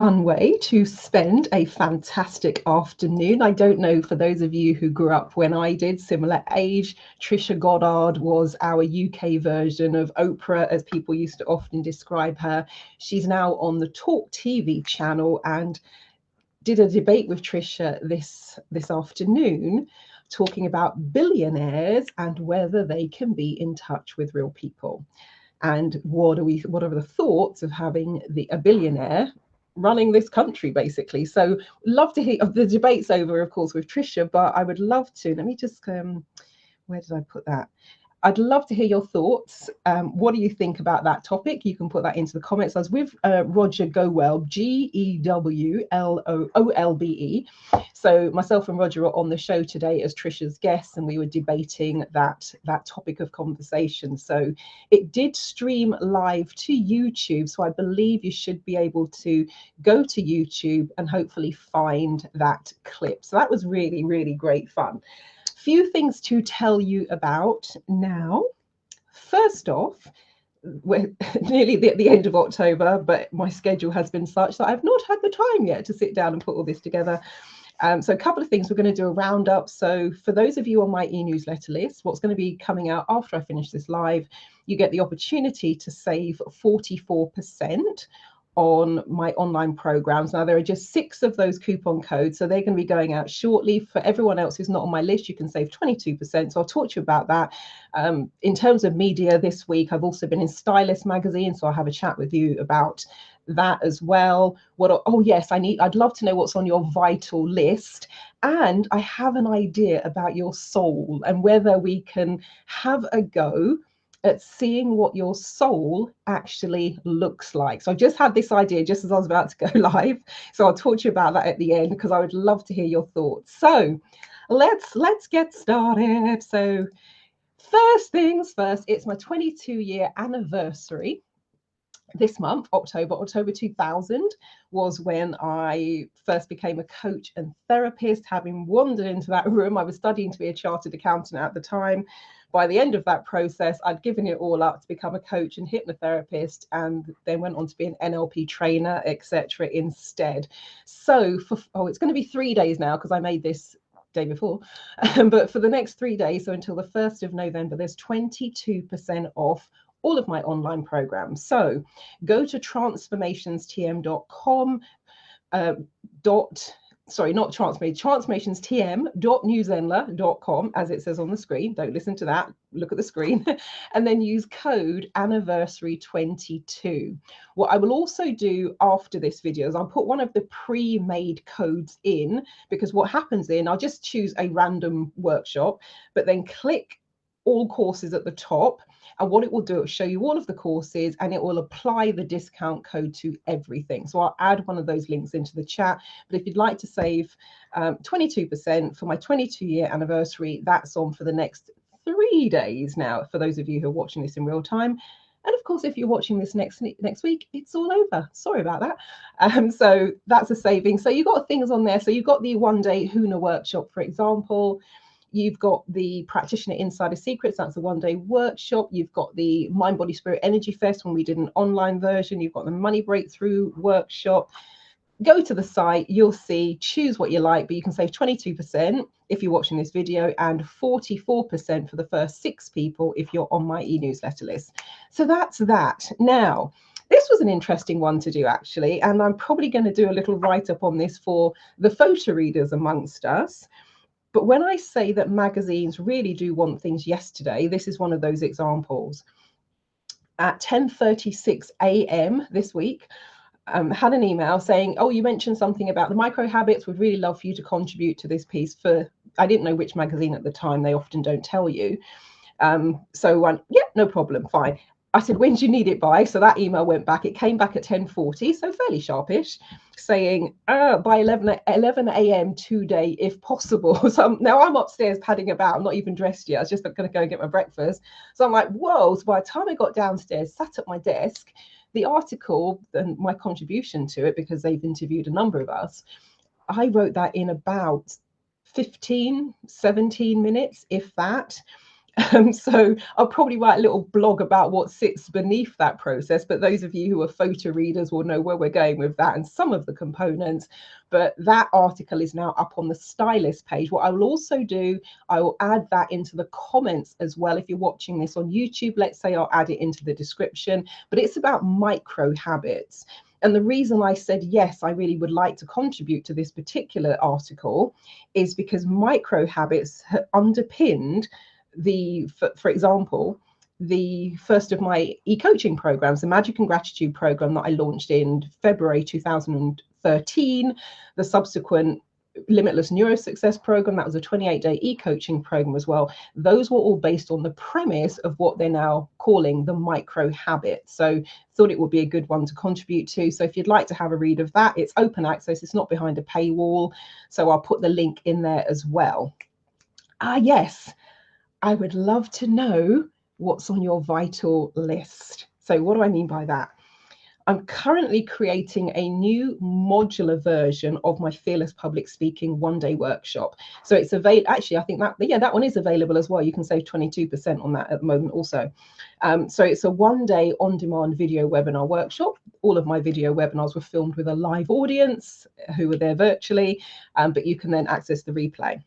fun way to spend a fantastic afternoon. I don't know, for those of you who grew up when I did, similar age, Trisha Goddard was our UK version of Oprah, as people used to often describe her. She's now on the Talk TV channel, and did a debate with Trisha this afternoon, talking about billionaires and whether they can be in touch with real people. And what are the thoughts of having a billionaire running this country, basically? So love to hear. The debate's over, of course, with Trisha, but I would love to. Let me just where did I put that? I'd love to hear your thoughts. What do you think about that topic? You can put that into the comments. I was with Roger Gowelbe, Gewolbe. So myself and Roger are on the show today as Trisha's guests, and we were debating that topic of conversation. So it did stream live to YouTube. So I believe you should be able to go to YouTube and hopefully find that clip. So that was really, really great fun. Few things to tell you about now. First off, we're nearly at the end of October, but my schedule has been such that I've not had the time yet to sit down and put all this together. So a couple of things. We're going to do a roundup. So for those of you on my e-newsletter list, what's going to be coming out after I finish this live, you get the opportunity to save 44% on my online programs. Now, there are just 6 of those coupon codes, so they're going to be going out shortly. For everyone else who's not on my list, you can save 22%. So I'll talk to you about that. In terms of media this week, I've also been in Stylist magazine, so I'll have a chat with you about that as well. I'd love to know what's on your vital list. And I have an idea about your soul and whether we can have a go at seeing what your soul actually looks like. So I just had this idea just as I was about to go live. So I'll talk to you about that at the end, because I would love to hear your thoughts. So let's get started. So first things first, it's my 22-year anniversary. This month, October 2000 was when I first became a coach and therapist. Having wandered into that room, I was studying to be a chartered accountant at the time. By the end of that process, I'd given it all up to become a coach and hypnotherapist, and then went on to be an NLP trainer, etc. instead. So it's going to be 3 days now, because I made this day before, but for the next 3 days, so until the 1st of November, there's 22% off all of my online programs. So go to transformationstm.com transformationstm.newzenler.com, as it says on the screen. Don't listen to that, look at the screen. And then use code anniversary22. What I will also do after this video is I'll put one of the pre-made codes in, because what happens I'll just choose a random workshop, but then click all courses at the top, and what it will do, it will show you all of the courses, and it will apply the discount code to everything. So I'll add one of those links into the chat. But if you'd like to save 22% for my 22-year anniversary, that's on for the next 3 days now, for those of you who are watching this in real time. And of course, if you're watching this next week, it's all over. Sorry about that. So that's a saving. So you've got things on there. So you've got the 1-day HUNA workshop, for example. You've got the Practitioner Insider Secrets, that's a 1-day workshop. You've got the Mind, Body, Spirit Energy Fest, when we did an online version. You've got the Money Breakthrough workshop. Go to the site, you'll see, choose what you like, but you can save 22% if you're watching this video, and 44% for the first 6 people if you're on my e-newsletter list. So that's that. Now, this was an interesting one to do, actually, and I'm probably going to do a little write-up on this for the photo readers amongst us. But when I say that magazines really do want things yesterday, this is one of those examples. At 10:36 a.m. this week, had an email saying, oh, you mentioned something about the micro habits. We'd really love for you to contribute to this piece for, I didn't know which magazine at the time. They often don't tell you. So yeah, no problem, fine. I said, when do you need it by? So that email went back. It came back at 10:40, so fairly sharpish, saying by 11 a.m. today, if possible. So now I'm upstairs padding about. I'm not even dressed yet. I was just going to go and get my breakfast. So I'm like, whoa. So by the time I got downstairs, sat at my desk, the article and my contribution to it, because they've interviewed a number of us, I wrote that in about 15, 17 minutes, if that. So I'll probably write a little blog about what sits beneath that process. But those of you who are photo readers will know where we're going with that and some of the components. But that article is now up on the stylist page. What I will also do, I will add that into the comments as well. If you're watching this on YouTube, let's say I'll add it into the description. But it's about micro habits. And the reason I said, yes, I really would like to contribute to this particular article is because micro habits underpinned for example, the first of my e-coaching programs, the Magic and Gratitude program that I launched in February 2013, the subsequent Limitless Neuro Success program, that was a 28-day e-coaching program as well. Those were all based on the premise of what they're now calling the micro habits. So thought it would be a good one to contribute to. So if you'd like to have a read of that, it's open access, it's not behind a paywall. So I'll put the link in there as well. Yes, I would love to know what's on your vital list. So what do I mean by that? I'm currently creating a new modular version of my Fearless Public Speaking one-day workshop. So it's available. Actually, I think that one is available as well. You can save 22% on that at the moment also. So it's a one-day on-demand video webinar workshop. All of my video webinars were filmed with a live audience who were there virtually, but you can then access the replay.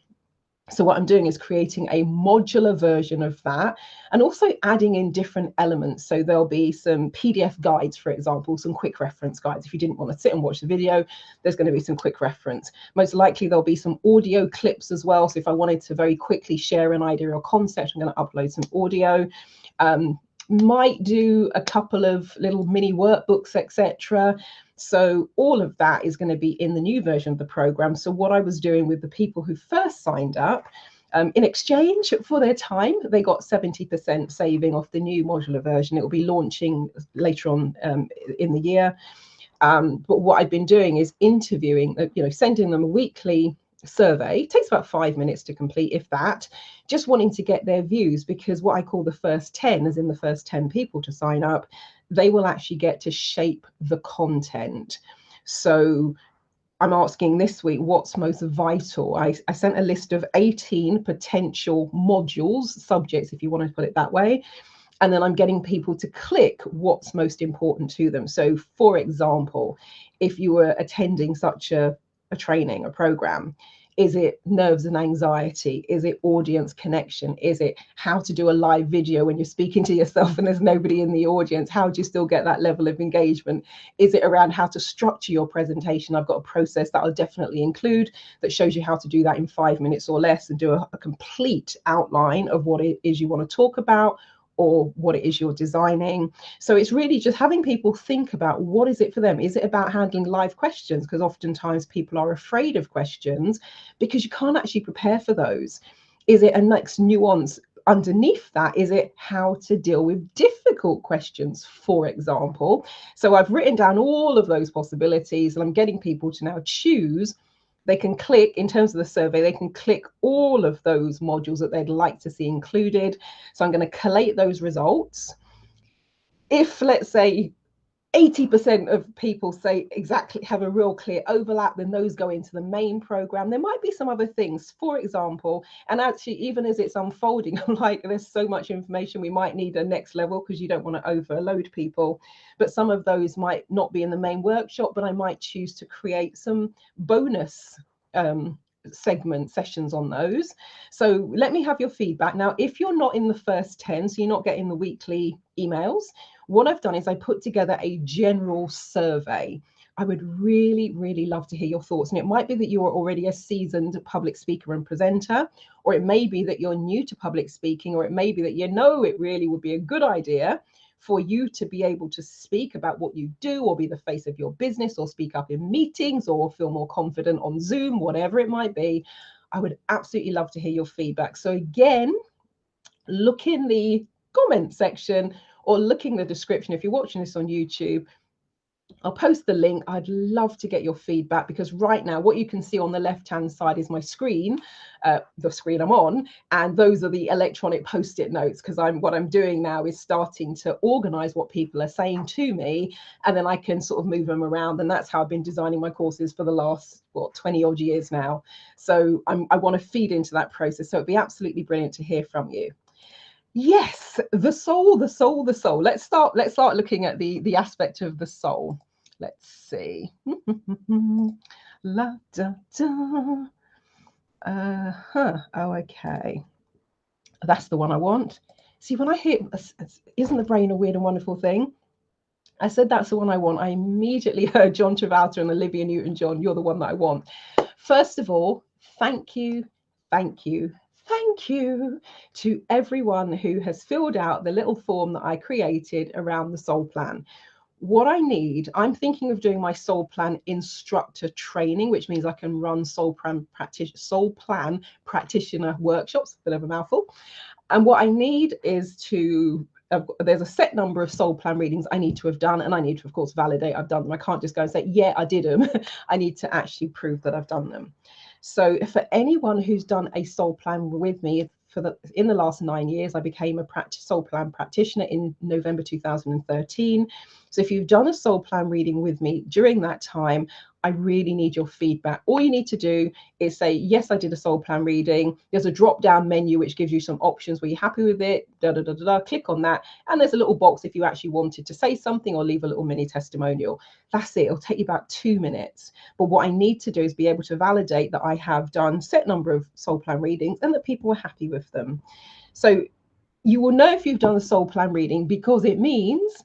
So what I'm doing is creating a modular version of that and also adding in different elements. So there'll be some PDF guides, for example, some quick reference guides. If you didn't want to sit and watch the video, there's going to be some quick reference. Most likely there'll be some audio clips as well. So if I wanted to very quickly share an idea or concept, I'm going to upload some audio. Might do a couple of little mini workbooks, etc. So all of that is going to be in the new version of the program. So what I was doing with the people who first signed up, in exchange for their time, they got 70% saving off the new modular version. It will be launching later on in the year. But what I've been doing is interviewing, sending them a weekly survey. It takes about 5 minutes to complete, if that, just wanting to get their views, because what I call the first 10, as in the first 10 people to sign up, they will actually get to shape the content. So I'm asking this week, what's most vital? I sent a list of 18 potential modules, subjects, if you want to put it that way. And then I'm getting people to click what's most important to them. So for example, if you were attending such a training, a program, is it nerves and anxiety? Is it audience connection? Is it how to do a live video when you're speaking to yourself and there's nobody in the audience? How do you still get that level of engagement? Is it around how to structure your presentation? I've got a process that I'll definitely include that shows you how to do that in 5 minutes or less and do a complete outline of what it is you want to talk about, or what it is you're designing. So it's really just having people think about what is it for them. Is it about handling live questions? Because oftentimes people are afraid of questions because you can't actually prepare for those. Is it a next nuance underneath that? Is it how to deal with difficult questions, for example? So I've written down all of those possibilities and I'm getting people to now choose. They can click, in terms of the survey, they can click all of those modules that they'd like to see included. So I'm going to collate those results. If, let's say, 80% of people say exactly, have a real clear overlap, then those go into the main program. There might be some other things, for example, and actually even as it's unfolding, I'm like, there's so much information, we might need a next level because you don't want to overload people. But some of those might not be in the main workshop, but I might choose to create some bonus segment sessions on those. So let me have your feedback. Now, if you're not in the first 10, so you're not getting the weekly emails, what I've done is I put together a general survey. I would really, really love to hear your thoughts. And it might be that you are already a seasoned public speaker and presenter, or it may be that you're new to public speaking, or it may be that it really would be a good idea for you to be able to speak about what you do, or be the face of your business, or speak up in meetings, or feel more confident on Zoom, whatever it might be. I would absolutely love to hear your feedback. So again, look in the comment section or look in the description. If you're watching this on YouTube, I'll post the link. I'd love to get your feedback, because right now what you can see on the left-hand side is my screen, the screen I'm on, and those are the electronic post-it notes, because what I'm doing now is starting to organize what people are saying to me, and then I can sort of move them around. And that's how I've been designing my courses for the last 20 odd years now. So I want to feed into that process. So it'd be absolutely brilliant to hear from you. Yes, the soul, the soul, the soul. Let's start looking at the aspect of the soul. Let's see. La da da. Oh, okay. That's the one I want. See, when I hear, isn't the brain a weird and wonderful thing? I said that's the one I want. I immediately heard John Travolta and Olivia Newton-John. You're the one that I want. First of all, thank you, thank you, thank you to everyone who has filled out the little form that I created around the soul plan. What I need, I'm thinking of doing my soul plan instructor training, which means I can run soul plan practitioner workshops, a bit of a mouthful. And what I need is to, there's a set number of soul plan readings I need to have done, and I need to, of course, validate I've done them. I can't just go and say, yeah, I did them. I need to actually prove that I've done them. So for anyone who's done a soul plan with me, in the last 9 years, I became a soul plan practitioner in November 2013. So if you've done a soul plan reading with me during that time, I really need your feedback. All you need to do is say, yes, I did a soul plan reading. There's a drop down menu which gives you some options. Were you happy with it? Click on that. And there's a little box if you actually wanted to say something or leave a little mini testimonial. That's it. It'll take you about 2 minutes. But what I need to do is be able to validate that I have done set number of soul plan readings and that people were happy with them. So you will know if you've done a soul plan reading because it means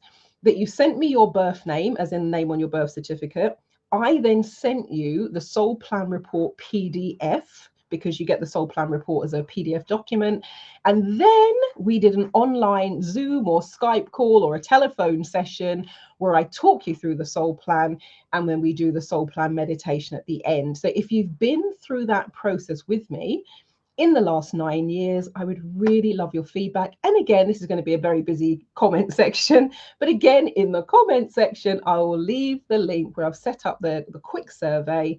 that you sent me your birth name, as in the name on your birth certificate. I then sent you the soul plan report PDF, because you get the soul plan report as a PDF document. And then we did an online Zoom or Skype call or a telephone session where I talk you through the soul plan, and then we do the soul plan meditation at the end. So if you've been through that process with me in the last 9 years, I would really love your feedback. And again, this is going to be a very busy comment section, but again, in the comment section, I will leave the link where I've set up the quick survey.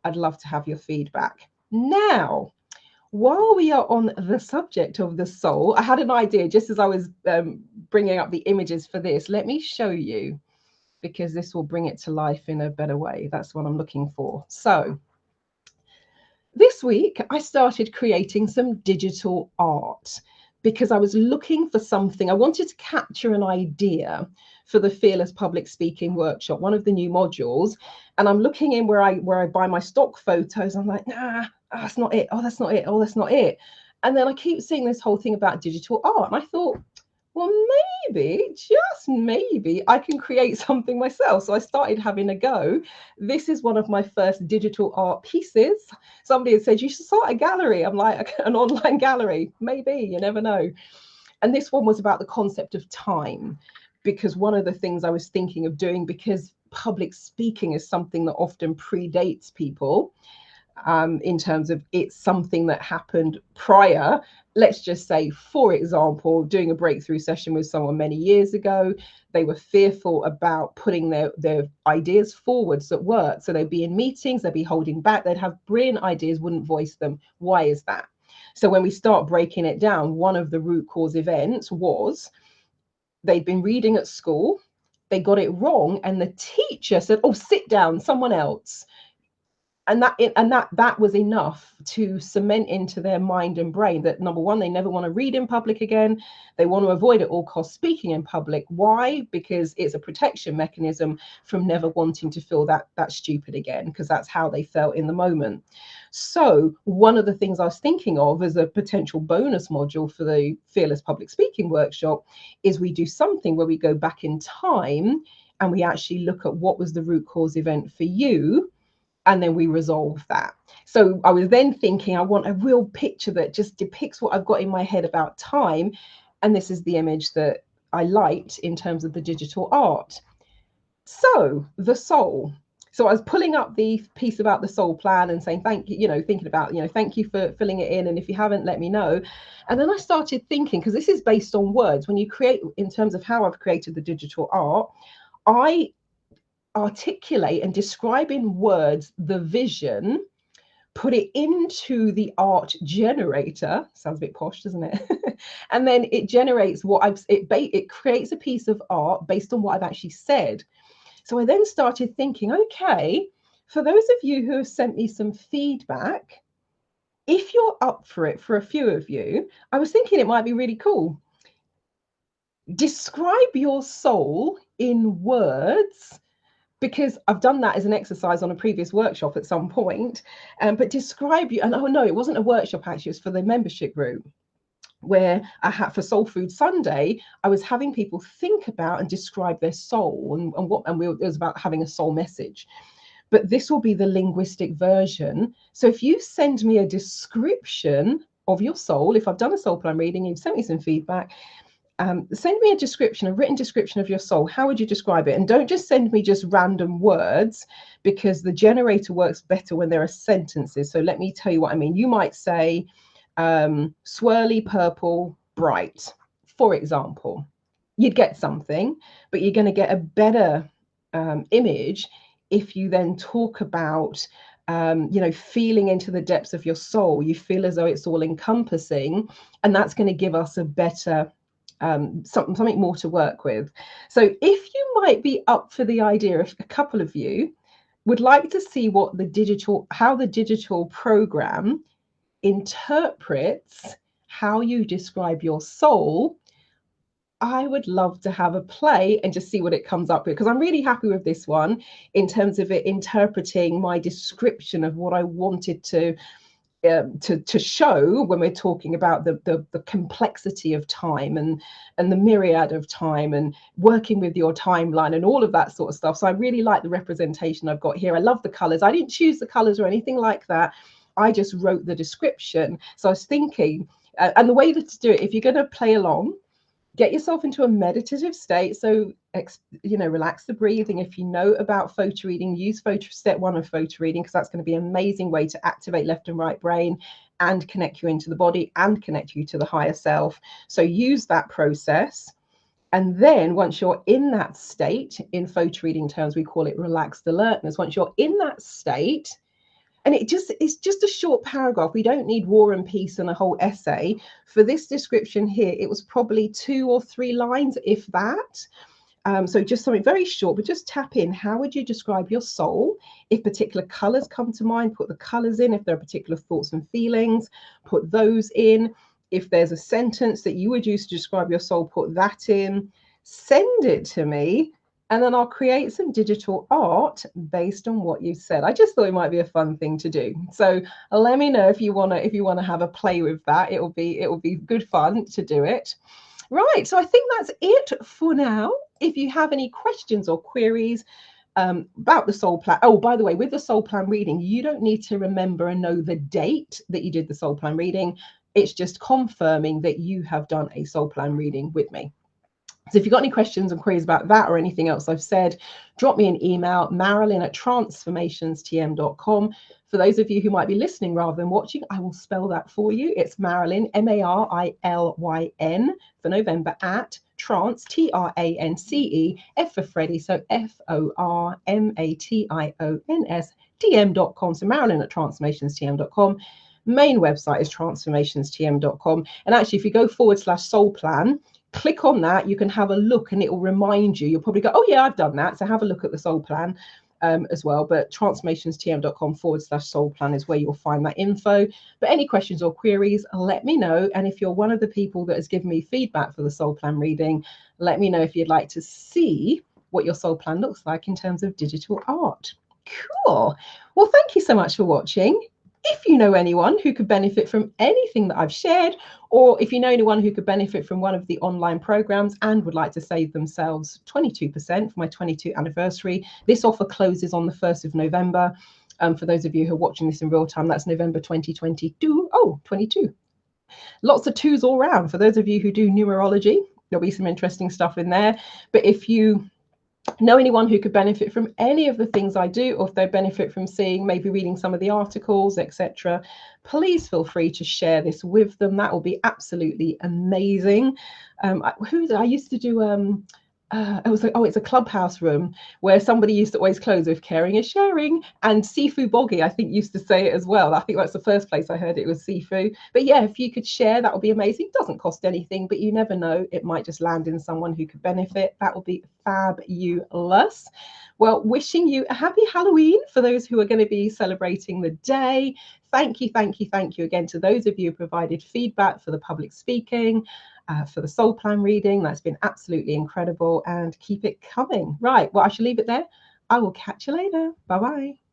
I'd love to have your feedback. Now, while we are on the subject of the soul, I had an idea just as I was bringing up the images for this. Let me show you, because this will bring it to life in a better way. That's what I'm looking for. So this week, I started creating some digital art because I was looking for something. I wanted to capture an idea for the Fearless Public Speaking Workshop, one of the new modules. And I'm looking in where I buy my stock photos. I'm like, nah, that's not it. Oh, that's not it. Oh, that's not it. And then I keep seeing this whole thing about digital art. And I thought, well, maybe, just maybe, I can create something myself. So I started having a go. This is one of my first digital art pieces. Somebody had said, you should start a gallery. I'm like, an online gallery. Maybe, you never know. And this one was about the concept of time, because one of the things I was thinking of doing, because public speaking is something that often predates people, in terms of it's something that happened prior. Let's just say, for example, doing a breakthrough session with someone many years ago, they were fearful about putting their ideas forwards at work. So they'd be in meetings, they'd be holding back, they'd have brilliant ideas, wouldn't voice them. Why is that? So when we start breaking it down, one of the root cause events was they'd been reading at school, they got it wrong, and the teacher said, oh, sit down, someone else. And that was enough to cement into their mind and brain that, number one, they never want to read in public again. They want to avoid at all costs speaking in public. Why? Because it's a protection mechanism from never wanting to feel that stupid again, because that's how they felt in the moment. So one of the things I was thinking of as a potential bonus module for the Fearless Public Speaking Workshop is we do something where we go back in time and we actually look at what was the root cause event for you, and then we resolve that. So I was then thinking, I want a real picture that just depicts what I've got in my head about time. And this is the image that I liked in terms of the digital art. So the soul. So I was pulling up the piece about the soul plan and saying, thank you, thinking about, thank you for filling it in. And if you haven't, let me know. And then I started thinking, because this is based on words, when you create, in terms of how I've created the digital art, I articulate and describe in words the vision, put it into the art generator. Sounds a bit posh, doesn't it? And then it generates it creates a piece of art based on what I've actually said. So I then started thinking, okay, for those of you who have sent me some feedback, if you're up for it, for a few of you, I was thinking it might be really cool describe your soul in words, because I've done that as an exercise on a previous workshop at some point. But describe you, and oh no, it wasn't a workshop actually, it was for the membership group, where I had for Soul Food Sunday, I was having people think about and describe their soul, it was about having a soul message. But this will be the linguistic version. So if you send me a description of your soul, if I've done a soul plan reading, you've sent me some feedback, send me a written description of your soul. How would you describe it? And don't just send me just random words, because the generator works better when there are sentences. So let me tell you what I mean. You might say, swirly, purple, bright, for example. You'd get something, but you're going to get a better image if you then talk about feeling into the depths of your soul. You feel as though it's all encompassing, and that's going to give us a better something more to work with. So if you might be up for the idea, if a couple of you would like to see how the digital program interprets how you describe your soul, I would love to have a play and just see what it comes up with, because I'm really happy with this one in terms of it interpreting my description of what I wanted to show when we're talking about the complexity of time and the myriad of time and working with your timeline and all of that sort of stuff. So I really like the representation I've got here. I love the colors. I didn't choose the colors or anything like that. I just wrote the description. So I was thinking, and the way to do it, if you're going to play along, get yourself into a meditative state. So, relax the breathing. If you know about photo reading, use step 1 of photo reading, because that's going to be an amazing way to activate left and right brain and connect you into the body and connect you to the higher self. So use that process. And then once you're in that state, in photo reading terms, we call it relaxed alertness. Once you're in that state, and it's just a short paragraph. We don't need war and peace and a whole essay. For this description here, it was probably 2 or 3 lines, if that. So just something very short, but just tap in. How would you describe your soul? If particular colors come to mind, put the colors in. If there are particular thoughts and feelings, put those in. If there's a sentence that you would use to describe your soul, put that in. Send it to me, and then I'll create some digital art based on what you said. I just thought it might be a fun thing to do. So let me know if you wanna have a play with that. It will be good fun to do it. Right. So I think that's it for now. If you have any questions or queries about the soul plan. Oh, by the way, with the soul plan reading, you don't need to remember and know the date that you did the soul plan reading. It's just confirming that you have done a soul plan reading with me. So if you've got any questions and queries about that or anything else I've said, drop me an email, marilyn@transformationstm.com. For those of you who might be listening rather than watching, I will spell that for you. It's Marilyn, MARILYN for November, at trance, TRANCE, F for Freddie, so FORMATIONS, TM.com. So Marilyn@transformationstm.com. Main website is transformationstm.com. And actually, if you go /soul plan, click on that, you can have a look and it will remind you. You'll probably go, oh yeah, I've done that. So have a look at the soul plan as well. But transformationstm.com /soul plan is where you'll find that info. But any questions or queries, let me know. And if you're one of the people that has given me feedback for the soul plan reading, let me know if you'd like to see what your soul plan looks like in terms of digital art. Cool. Well, thank you so much for watching. If you know anyone who could benefit from anything that I've shared, or if you know anyone who could benefit from one of the online programs and would like to save themselves 22% for my 22nd anniversary, this offer closes on the 1st of November. For those of you who are watching this in real time, that's November 2022. Oh, 22. Lots of 2s all around. For those of you who do numerology, there'll be some interesting stuff in there. But if you know anyone who could benefit from any of the things I do, or if they benefit from seeing, maybe reading some of the articles, etc., please feel free to share this with them. That will be absolutely amazing. I used to do it's a clubhouse room where somebody used to always close with caring is sharing, and Sifu Boggy I think used to say it as well. I think that's the first place I heard it was Sifu. But yeah, if you could share, that would be amazing. It doesn't cost anything, but you never know, it might just land in someone who could benefit. That would be fabulous. Well, wishing you a happy Halloween for those who are going to be celebrating the day. Thank you again to those of you who provided feedback for the public speaking. for the soul plan reading. That's been absolutely incredible, and keep it coming. Right, well, I shall leave it there. I will catch you later. Bye bye.